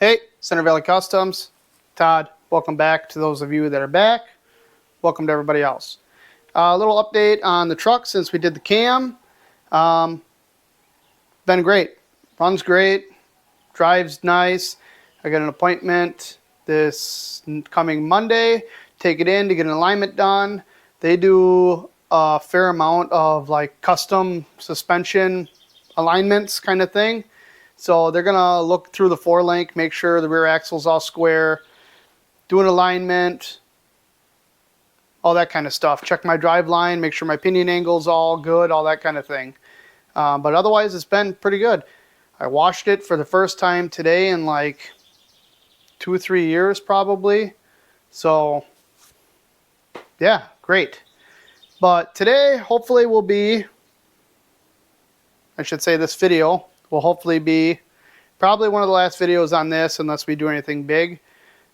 Hey, Center Valley Customs, Todd. Welcome back to those of you that are back. Welcome to everybody else. A little update on the truck since we did the cam. Been great. Runs great. Drives nice. I got an appointment this coming Monday. Take it in to get an alignment done. They do a fair amount of like custom suspension alignments kind of thing. So they're going to look through the 4-link, make sure the rear axle's all square, do an alignment, all that kind of stuff. Check my drive line, make sure my pinion angle's all good, all that kind of thing. But otherwise, it's been pretty good. I washed it for the first time today in like 2 or 3 years probably. So, yeah, great. But today, hopefully, will be, I should say this video will hopefully be probably one of the last videos on this unless we do anything big.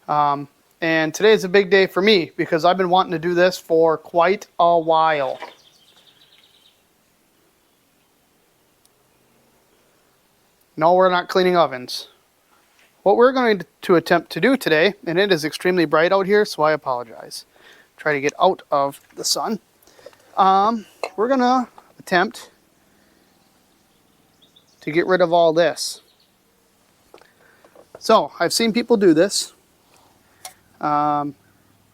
And today is a big day for me because I've been wanting to do this for quite a while. No, we're not cleaning ovens. What we're going to attempt to do today, and it is extremely bright out here, so I apologize. Try to get out of the sun. We're going to attempt to get rid of all this. So, I've seen people do this. I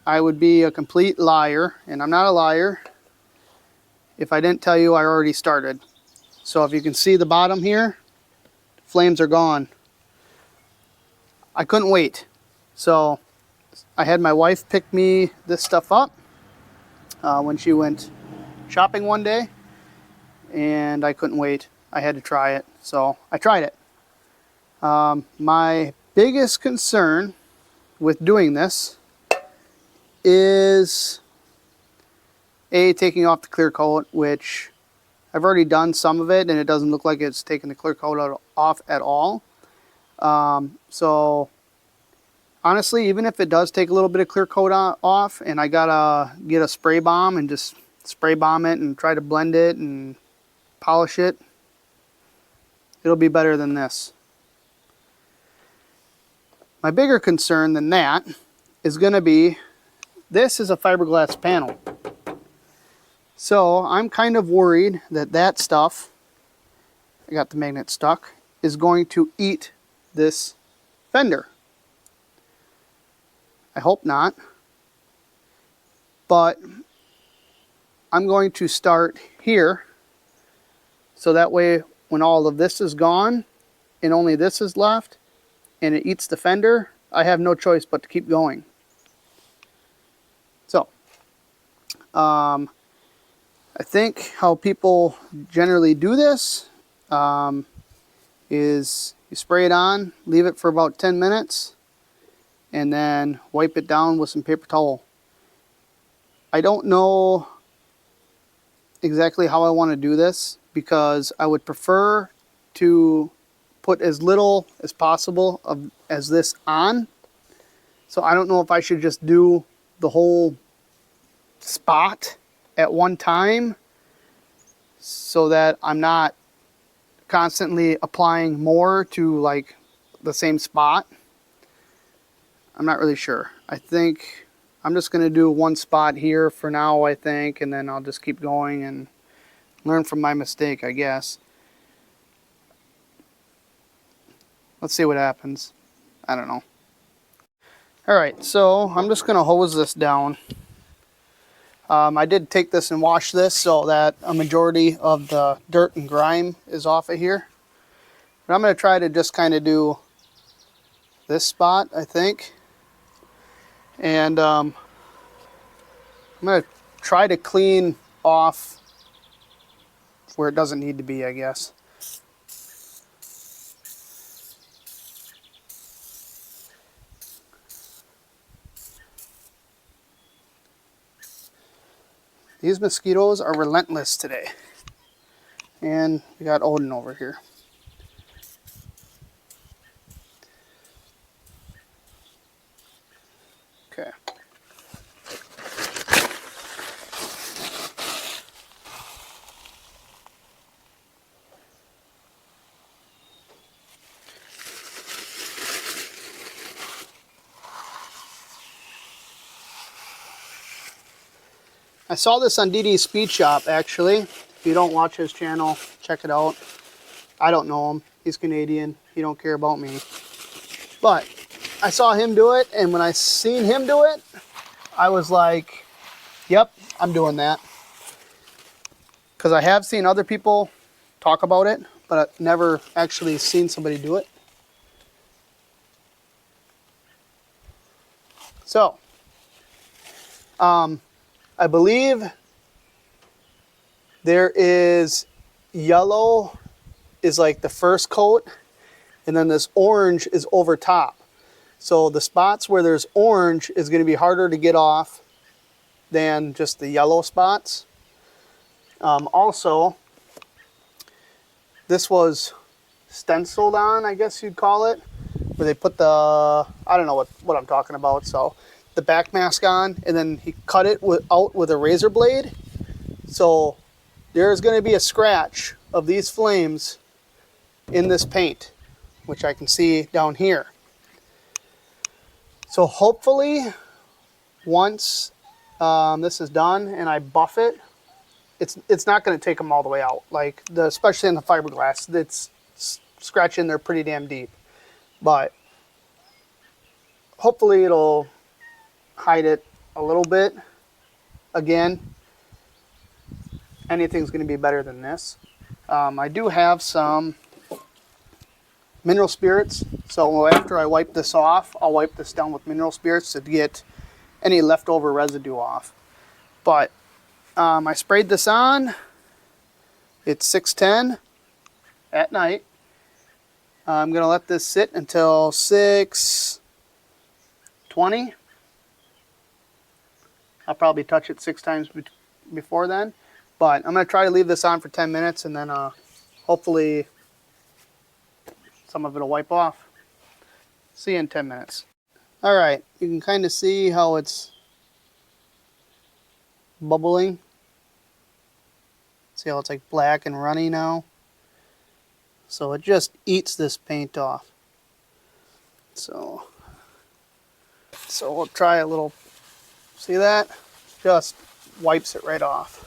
would be a complete liar, and I'm not a liar, if I didn't tell you I already started. So if you can see the bottom here, flames are gone. I couldn't wait. So I had my wife pick me this stuff up when she went shopping one day, and I couldn't wait. I had to try it, so I tried it. My biggest concern with doing this is taking off the clear coat, which I've already done some of it and it doesn't look like it's taken the clear coat off at all. So honestly, even if it does take a little bit of clear coat off and I gotta get a spray bomb and just spray bomb it and try to blend it and polish it, it'll be better than this. My bigger concern than that is going to be, this is a fiberglass panel. So I'm kind of worried that that stuff, I got the magnet stuck, is going to eat this fender. I hope not. But I'm going to start here, so that way when all of this is gone and only this is left, and it eats the fender, I have no choice but to keep going. So, I think how people generally do this is you spray it on, leave it for about 10 minutes, and then wipe it down with some paper towel. I don't know exactly how I want to do this because I would prefer to put as little as possible as this on. So I don't know if I should just do the whole spot at one time so that I'm not constantly applying more to like the same spot. I'm not really sure. I think I'm just going to do one spot here for now, I think, and then I'll just keep going and learn from my mistake, I guess. Let's see what happens. I don't know. Alright, so I'm just going to hose this down. I did take this and wash this so that a majority of the dirt and grime is off of here. But I'm going to try to just kind of do this spot, I think. And I'm going to try to clean off where it doesn't need to be, I guess. These mosquitoes are relentless today. And we got Odin over here. Okay. I saw this on DD's Speed Shop, actually. If you don't watch his channel, check it out. I don't know him. He's Canadian. He don't care about me. But I saw him do it, and when I seen him do it, I was like, yep, I'm doing that. Because I have seen other people talk about it, but I've never actually seen somebody do it. So, I believe there is yellow is like the first coat, and then this orange is over top. So the spots where there's orange is going to be harder to get off than just the yellow spots. Also, this was stenciled on, I guess you'd call it, where they put the, I don't know what I'm talking about. So the back mask on, and then he cut it out with a razor blade. So there's going to be a scratch of these flames in this paint, which I can see down here. So hopefully once this is done and I buff it, it's not going to take them all the way out. Like especially in the fiberglass, it's scratching there pretty damn deep. But hopefully it'll hide it a little bit. Again, anything's going to be better than this. I do have some mineral spirits, so after I wipe this off, I'll wipe this down with mineral spirits to get any leftover residue off. But I sprayed this on. It's 6:10 at night. I'm going to let this sit until 6:20. I'll probably touch it 6 times before then. But I'm going to try to leave this on for 10 minutes, and then hopefully some of it will wipe off. See you in 10 minutes. Alright, you can kind of see how it's bubbling. See how it's like black and runny now? So it just eats this paint off. So we'll try a little, see that? Just wipes it right off.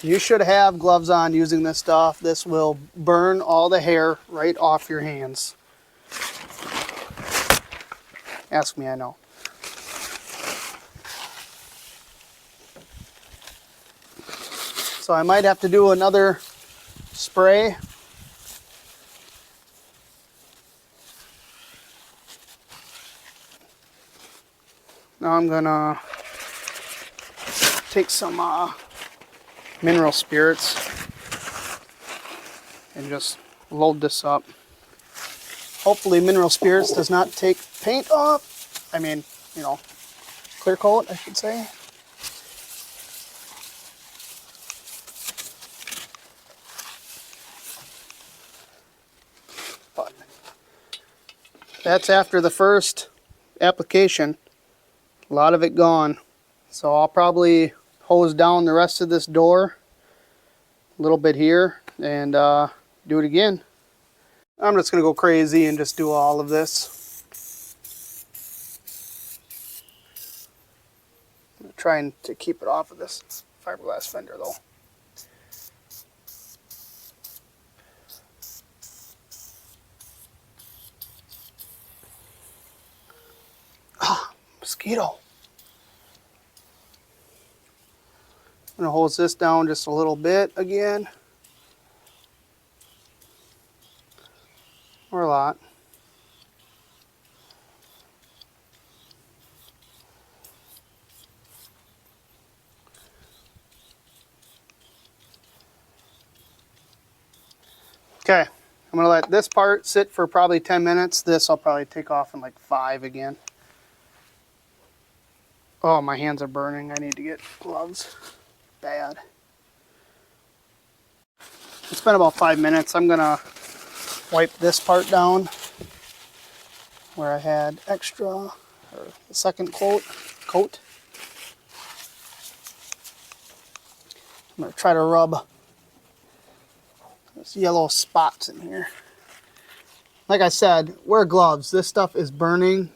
You should have gloves on using this stuff. This will burn all the hair right off your hands. Ask me, I know. So I might have to do another spray. Now I'm gonna take some mineral spirits and just load this up. Hopefully mineral spirits does not take paint off. I mean, you know, clear coat, I should say. But that's after the first application. A lot of it gone. So I'll probably hose down the rest of this door a little bit here and do it again. I'm just going to go crazy and just do all of this. I'm trying to keep it off of this fiberglass fender though. Ah, mosquito. I'm going to hose this down just a little bit again. Or a lot. Okay, I'm going to let this part sit for probably 10 minutes. This I'll probably take off in like 5 again. Oh, my hands are burning. I need to get gloves. Bad. It's been about 5 minutes. I'm going to wipe this part down where I had extra, or the second coat. I'm going to try to rub those yellow spots in here. Like I said, wear gloves. This stuff is burning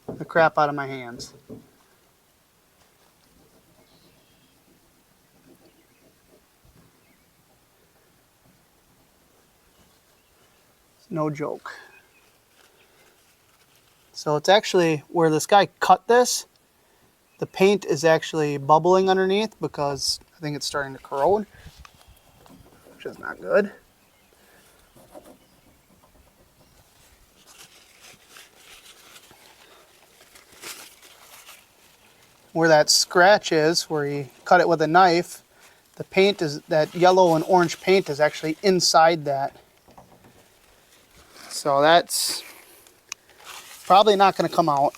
the crap out of my hands. No joke. So it's actually where this guy cut this, the paint is actually bubbling underneath because I think it's starting to corrode, which is not good. Where that scratch is, where you cut it with a knife, the paint is, that yellow and orange paint is actually inside that. So that's probably not going to come out.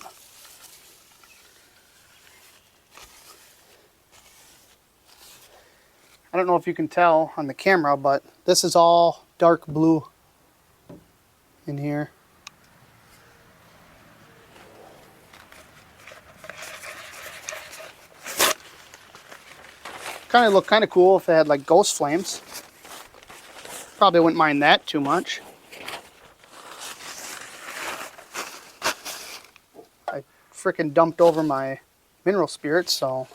I don't know if you can tell on the camera, but this is all dark blue in here. Kind of look kind of cool if it had like ghost flames. Probably wouldn't mind that too much. I frickin' dumped over my mineral spirits, so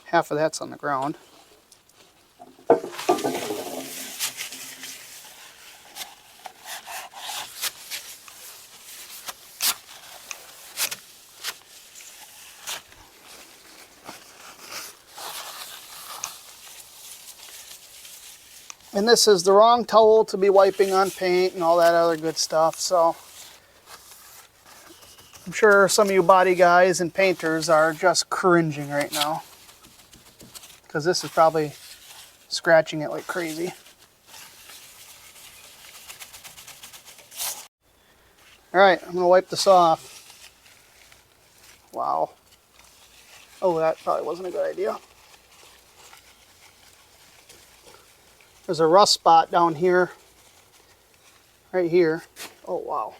half of that's on the ground. And this is the wrong towel to be wiping on paint and all that other good stuff, so I'm sure some of you body guys and painters are just cringing right now, because this is probably scratching it like crazy. Alright, I'm going to wipe this off. Wow. Oh, that probably wasn't a good idea. There's a rust spot down here, right here. Oh, wow.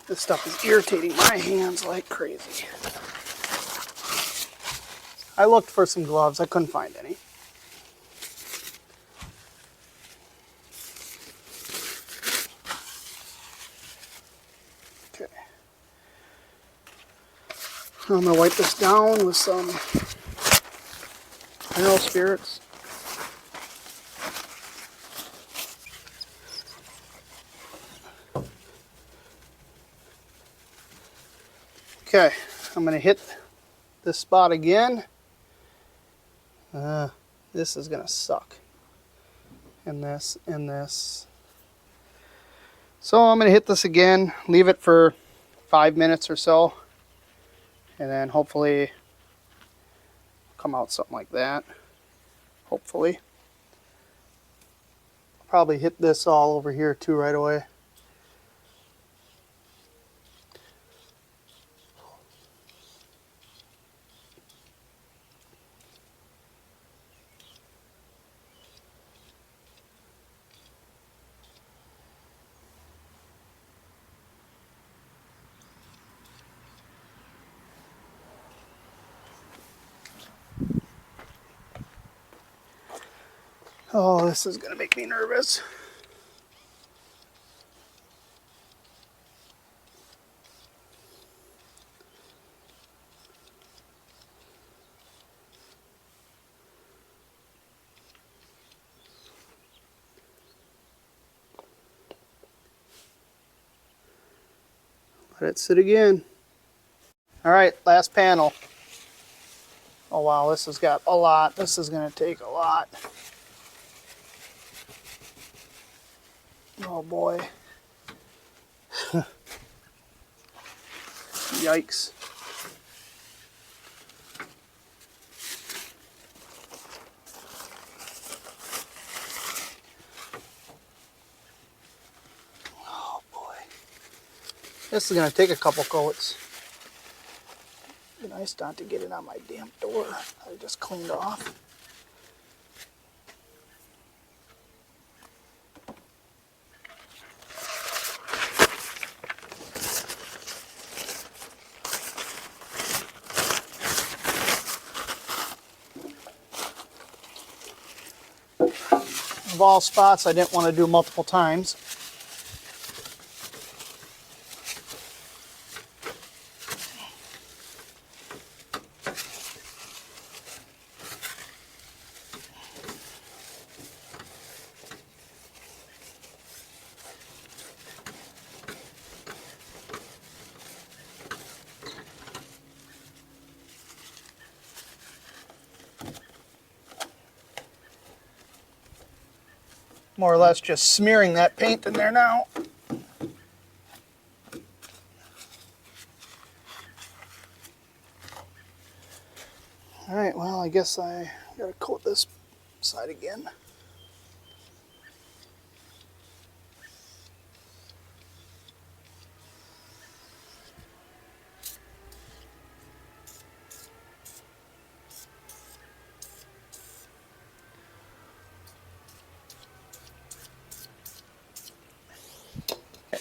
This stuff is irritating my hands like crazy. I looked for some gloves. I couldn't find any. Okay. I'm going to wipe this down with some mineral spirits. Okay, I'm going to hit this spot again. This is going to suck. And this, and this. So I'm going to hit this again, leave it for 5 minutes or so, and then hopefully come out something like that. Hopefully. I'll probably hit this all over here too right away. Oh, this is going to make me nervous. Let it sit again. All right, last panel. Oh wow, this has got a lot. This is going to take a lot. Oh boy. Yikes. Oh boy. This is going to take a couple coats. It'd be nice not to get it on my damn door. I just cleaned off. of all spots I didn't want to do multiple times. More or less just smearing that paint in there now. All right, well, I guess I gotta coat this side again.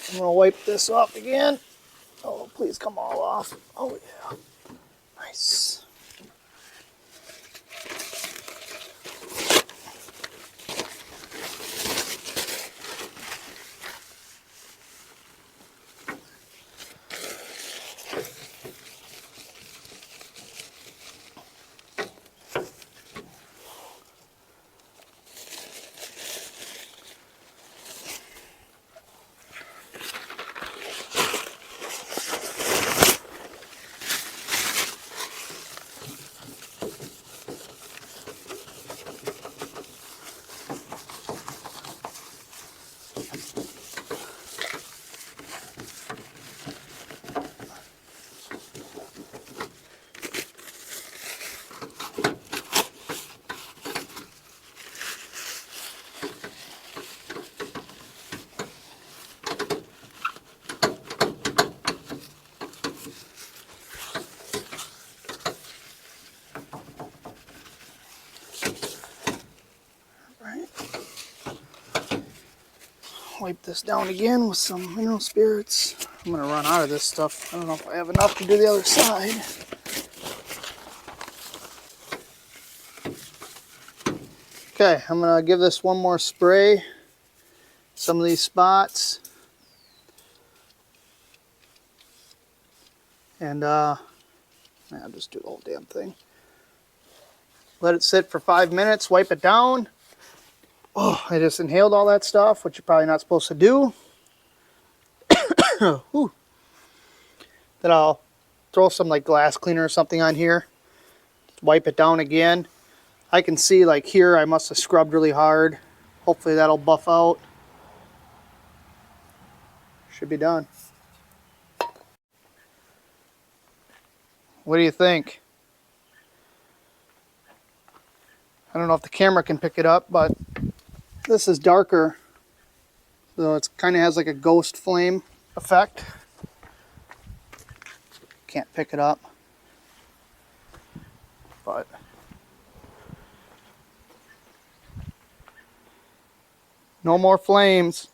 I'm gonna wipe this off again. Oh, please come all off. Oh yeah, nice. Wipe this down again with some mineral spirits. I'm gonna run out of this stuff. I don't know if I have enough to do the other side. Okay, I'm gonna give this one more spray. Some of these spots. And I'll just do the whole damn thing. Let it sit for 5 minutes, wipe it down. Oh, I just inhaled all that stuff, which you're probably not supposed to do. Then I'll throw some like glass cleaner or something on here. Wipe it down again. I can see like here I must have scrubbed really hard. Hopefully that'll buff out. Should be done. What do you think? I don't know if the camera can pick it up, but this is darker, so it kind of has like a ghost flame effect. Can't pick it up, but no more flames.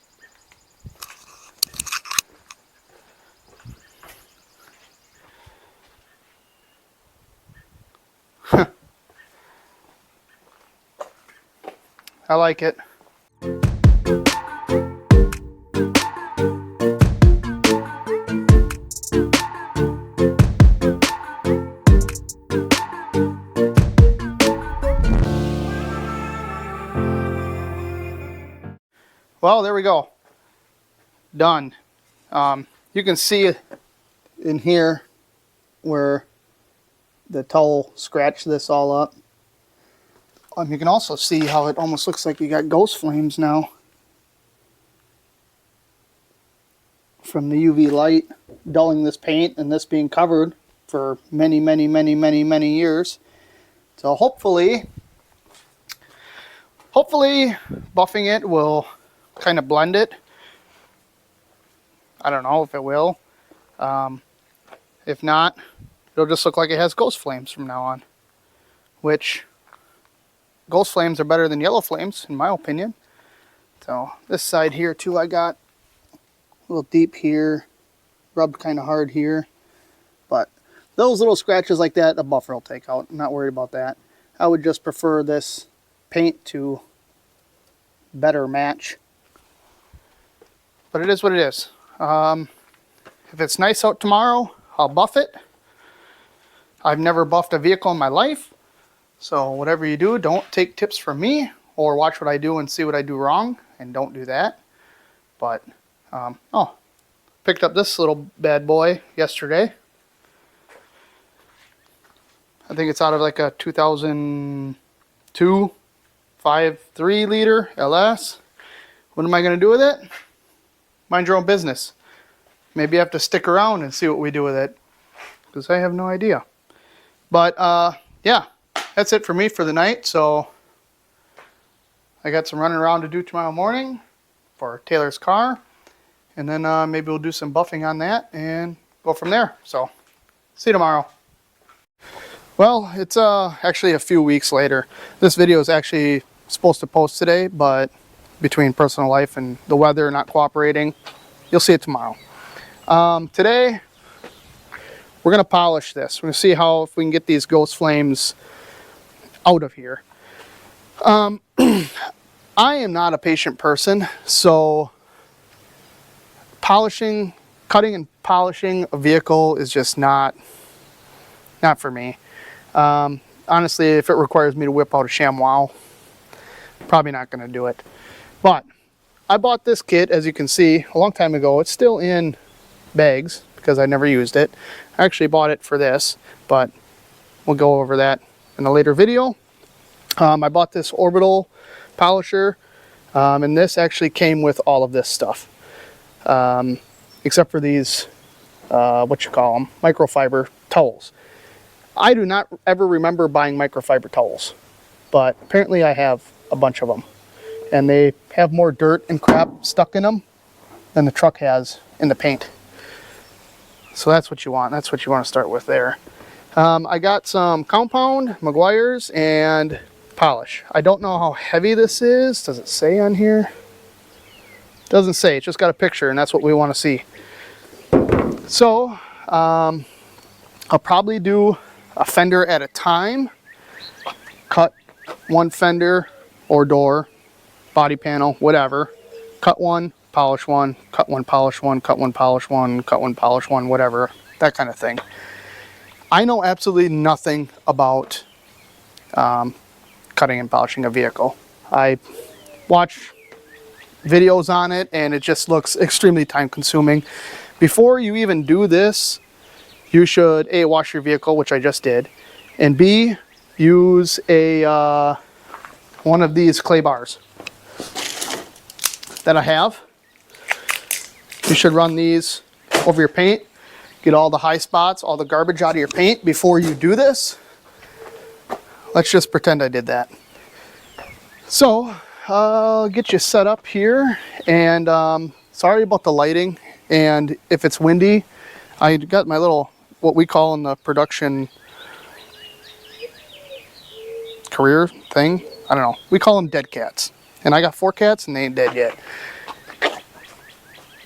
I like it. Well, there we go. Done. You can see in here where the towel scratched this all up. You can also see how it almost looks like you got ghost flames now from the UV light dulling this paint and this being covered for many years. So hopefully buffing it will kind of blend it. I don't know if it will. If not, it'll just look like it has ghost flames from now on, which ghost flames are better than yellow flames in my opinion. So this side here too, I got a little deep here, rubbed kind of hard here, but those little scratches like that the buffer will take out. I'm not worried about that. I would just prefer this paint to better match. But it is what it is. If it's nice out tomorrow, I'll buff it. I've never buffed a vehicle in my life. So whatever you do, don't take tips from me or watch what I do and see what I do wrong, and don't do that. But, oh, picked up this little bad boy yesterday. I think it's out of like a 2002 5.3 liter LS. What am I going to do with it? Mind your own business. Maybe I have to stick around and see what we do with it, because I have no idea. But yeah, that's it for me for the night. So I got some running around to do tomorrow morning for Taylor's car, and then maybe we'll do some buffing on that and go from there. So see you tomorrow. Well, it's actually a few weeks later. This video is actually supposed to post today, but between personal life and the weather not cooperating, you'll see it tomorrow. Today, we're going to polish this. We're going to see how, if we can get these ghost flames out of here. I am not a patient person, so cutting and polishing a vehicle is just not for me. Honestly, if it requires me to whip out a ShamWow, probably not going to do it. But I bought this kit, as you can see, a long time ago. It's still in bags because I never used it. I actually bought it for this, but we'll go over that in a later video. I bought this orbital polisher, and this actually came with all of this stuff, except for these, microfiber towels. I do not ever remember buying microfiber towels, but apparently I have a bunch of them, and they have more dirt and crap stuck in them than the truck has in the paint. So that's what you want. That's what you want to start with there. I got some compound, Meguiar's, and polish. I don't know how heavy this is. Does it say on here? Doesn't say. It's just got a picture, and that's what we want to see. So I'll probably do a fender at a time. Cut one fender or door, body panel, whatever. Cut one, polish one, cut one, polish one, cut one, polish one, cut one, polish one, whatever. That kind of thing. I know absolutely nothing about cutting and polishing a vehicle. I watch videos on it, and it just looks extremely time consuming. Before you even do this, you should A, wash your vehicle, which I just did, and B, use a one of these clay bars that I have. You should run these over your paint, get all the high spots, all the garbage out of your paint before you do this. Let's just pretend I did that. So I'll get you set up here, and sorry about the lighting, and if it's windy, I got my little, what we call in the production career thing, I don't know, we call them dead cats, and I got 4 cats and they ain't dead yet.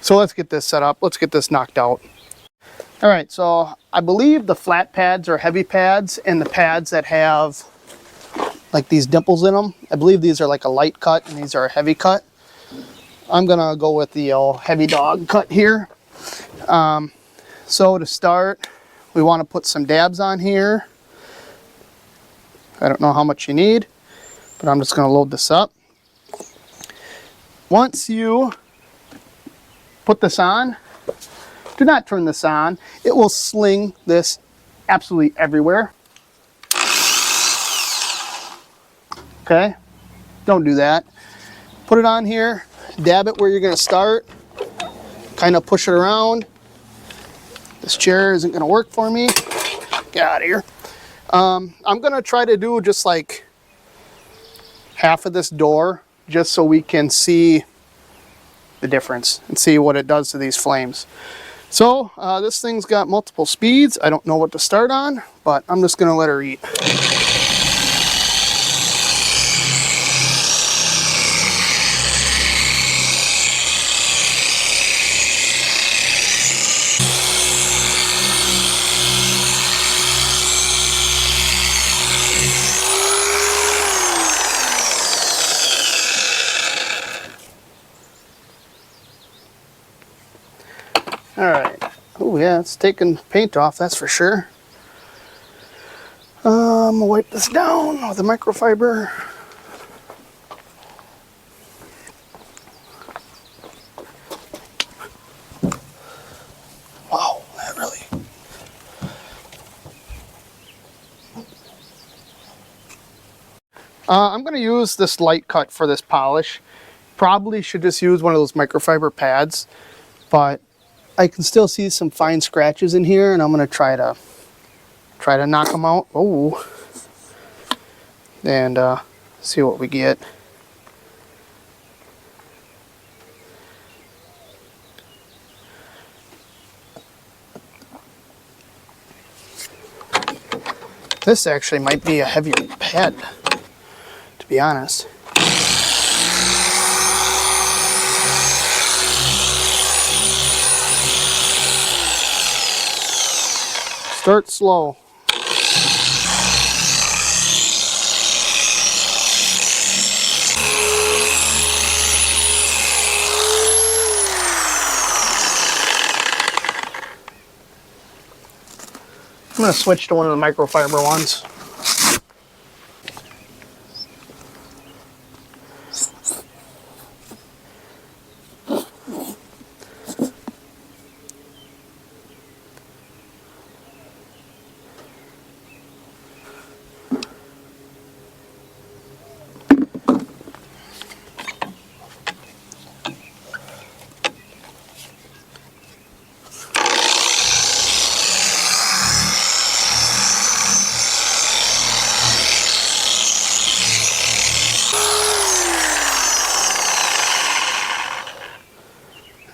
So let's get this set up, let's get this knocked out. All right, so I believe the flat pads are heavy pads, and the pads that have like these dimples in them, I believe these are like a light cut and these are a heavy cut. I'm gonna go with the heavy dog cut here. So to start, we want to put some dabs on here. I don't know how much you need, but I'm just going to load this up. Once you put this on, do not turn this on. It will sling this absolutely everywhere. Okay, don't do that. Put it on here, dab it where you're going to start, kind of push it around. This chair isn't going to work for me. Get out of here. I'm going to try to do just like half of this door, just so we can see the difference and see what it does to these flames. So this thing's got multiple speeds. I don't know what to start on, but I'm just going to let her eat. yeah, it's taking paint off, that's for sure. I'm gonna wipe this down with a microfiber. Wow, that really... I'm going to use this light cut for this polish. Probably should just use one of those microfiber pads, but I can still see some fine scratches in here, and I'm going to try to knock them out. Oh, and see what we get. This actually might be a heavier pad, to be honest. Start slow. I'm going to switch to one of the microfiber ones.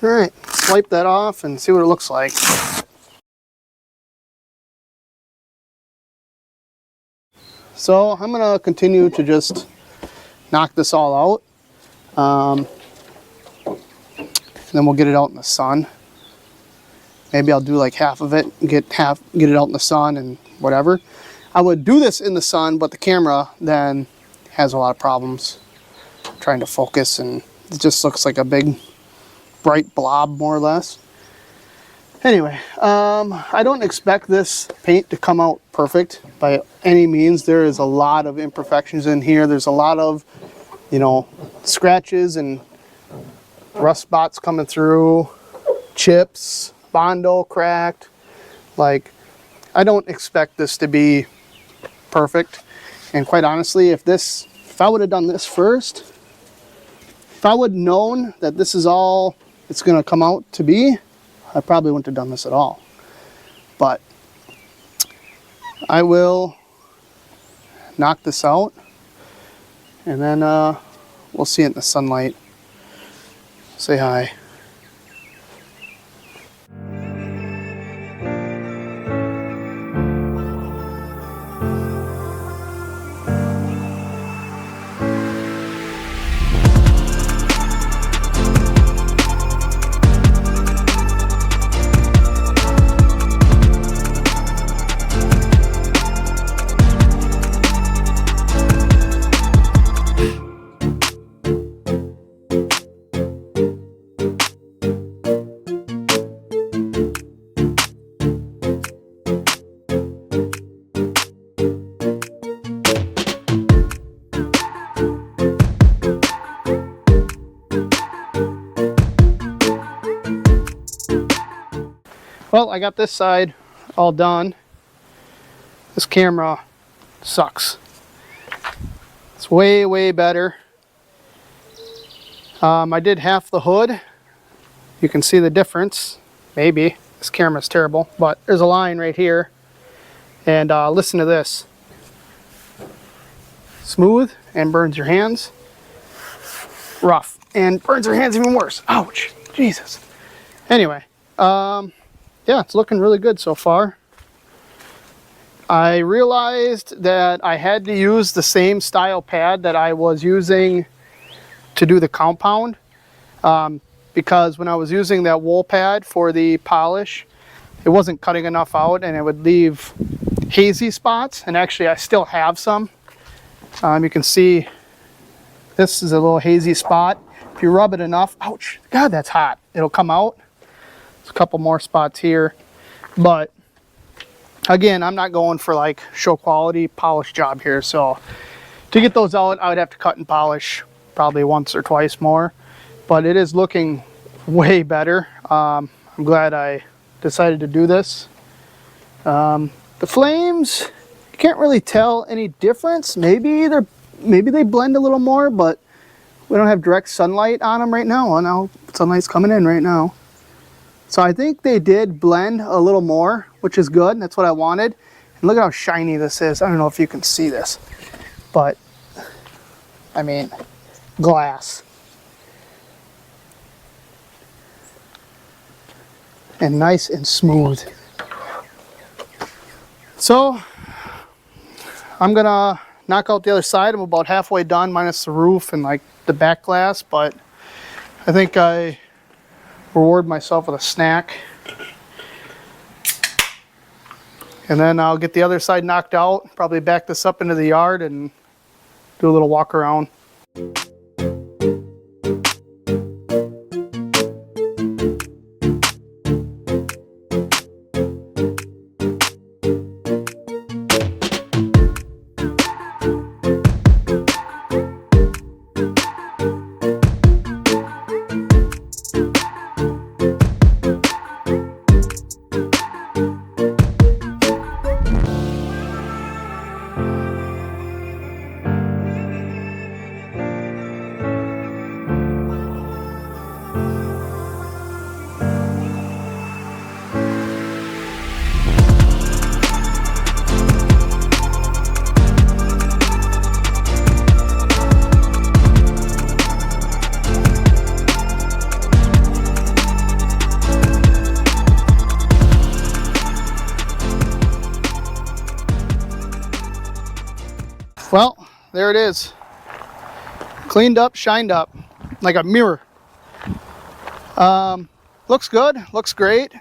Alright, wipe that off and see what it looks like. So I'm going to continue to just knock this all out. And then we'll get it out in the sun. Maybe I'll do like half of it, get it out in the sun and whatever. I would do this in the sun, but the camera then has a lot of problems trying to focus, and it just looks like a big bright blob, more or less. Anyway, I don't expect this paint to come out perfect by any means. There is a lot of imperfections in here. There's a lot of, you know, scratches and rust spots coming through, chips, Bondo cracked. Like, I don't expect this to be perfect. And quite honestly, if I would have done this first, if I would have known that this is all it's going to come out to be, I probably wouldn't have done this at all. But I will knock this out, and then we'll see it in the sunlight. Say hi. Well, I got this side all done. This camera sucks. It's way, way better. I did half the hood. You can see the difference. Maybe. This camera's terrible, but there's a line right here. And listen to this. Smooth and burns your hands. Rough and burns your hands even worse. Ouch. Jesus. Anyway, yeah, it's looking really good so far. I realized that I had to use the same style pad that I was using to do the compound, because when I was using that wool pad for the polish, it wasn't cutting enough out and it would leave hazy spots, and actually I still have some. You can see this is a little hazy spot. If you rub it enough, ouch, God, that's hot, it'll come out. There's a couple more spots here. But again, I'm not going for like show quality polish job here. So to get those out, I would have to cut and polish probably once or twice more. But it is looking way better. I'm glad I decided to do this. The flames, you can't really tell any difference. Maybe they blend a little more, but we don't have direct sunlight on them right now. Well, now sunlight's coming in right now. So I think they did blend a little more, which is good. That's what I wanted. And look at how shiny this is. I don't know if you can see this, but I mean, glass. And nice and smooth. So I'm gonna knock out the other side. I'm about halfway done, minus the roof and like the back glass, but I think I reward myself with a snack. And then I'll get the other side knocked out, probably back this up into the yard and do a little walk around. Well, there it is. Cleaned up, shined up, like a mirror. Looks good, looks great.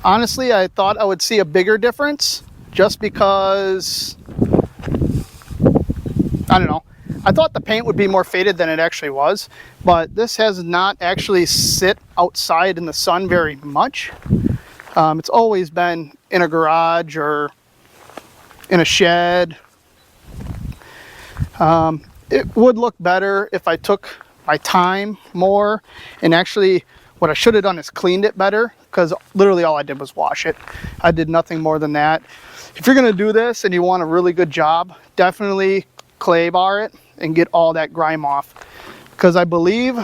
Honestly, I thought I would see a bigger difference just because, I don't know. I thought the paint would be more faded than it actually was, but this has not actually sit outside in the sun very much. It's always been in a garage or in a shed. It would look better if I took my time more, and actually what I should have done is cleaned it better, because literally all I did was wash it. I did nothing more than that. If you're going to do this and you want a really good job, definitely clay bar it and get all that grime off, because I believe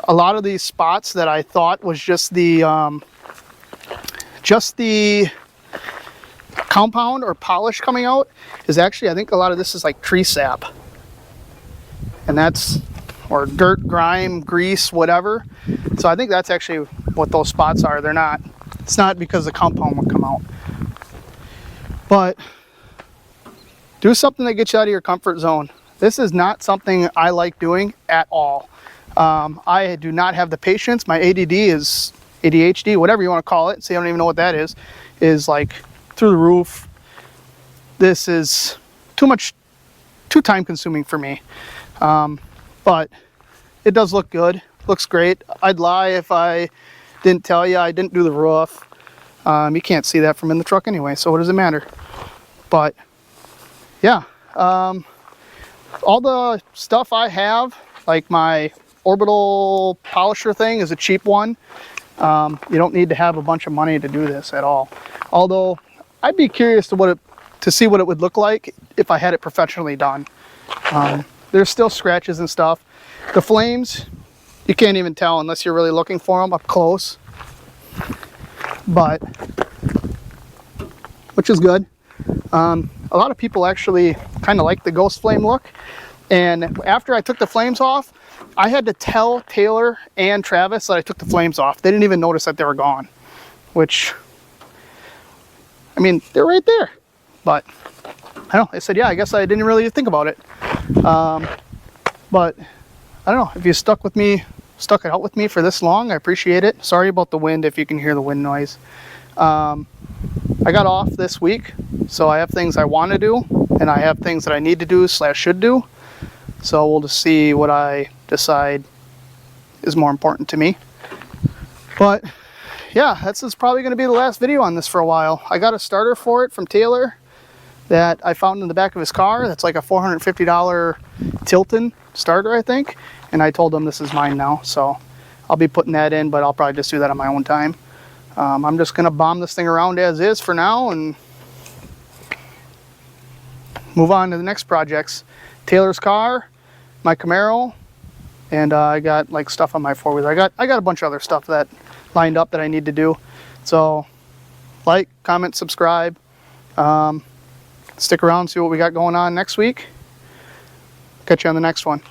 a lot of these spots that I thought was just the compound or polish coming out is actually, I think a lot of this is like tree sap, and that's, or dirt, grime, grease, whatever. So I think that's actually what those spots are. They're not, it's not because the compound would come out. But do something that gets you out of your comfort zone. This is not something I like doing at all. I do not have the patience. My ADD is ADHD, whatever you want to call it. See, I don't even know what that is like through the roof. This is too time consuming for me. But it does look good. Looks great. I'd lie if I didn't tell you I didn't do the roof. You can't see that from in the truck anyway, so what does it matter? But yeah, all the stuff I have, like my orbital polisher thing is a cheap one. You don't need to have a bunch of money to do this at all. Although I'd be curious to see what it would look like if I had it professionally done. There's still scratches and stuff. The flames, you can't even tell unless you're really looking for them up close. But, which is good. A lot of people actually kind of like the ghost flame look. And after I took the flames off, I had to tell Taylor and Travis that I took the flames off. They didn't even notice that they were gone, which, I mean, they're right there. But I don't know, they said, yeah, I guess I didn't really think about it. But I don't know, if you stuck it out with me for this long, I appreciate it. Sorry about the wind, if you can hear the wind noise. I got off this week, so I have things I want to do, and I have things that I need to do / should do. So we'll just see what I decide is more important to me. But yeah, this is probably going to be the last video on this for a while. I got a starter for it from Taylor that I found in the back of his car. That's like a $450 Tilton starter, I think. And I told him this is mine now, so I'll be putting that in, but I'll probably just do that on my own time. I'm just going to bomb this thing around as is for now and move on to the next projects. Taylor's car, my Camaro, and I got like stuff on my four-wheeler. I got a bunch of other stuff that lined up that I need to do. So like, comment, subscribe. Stick around, see what we got going on next week. Catch you on the next one.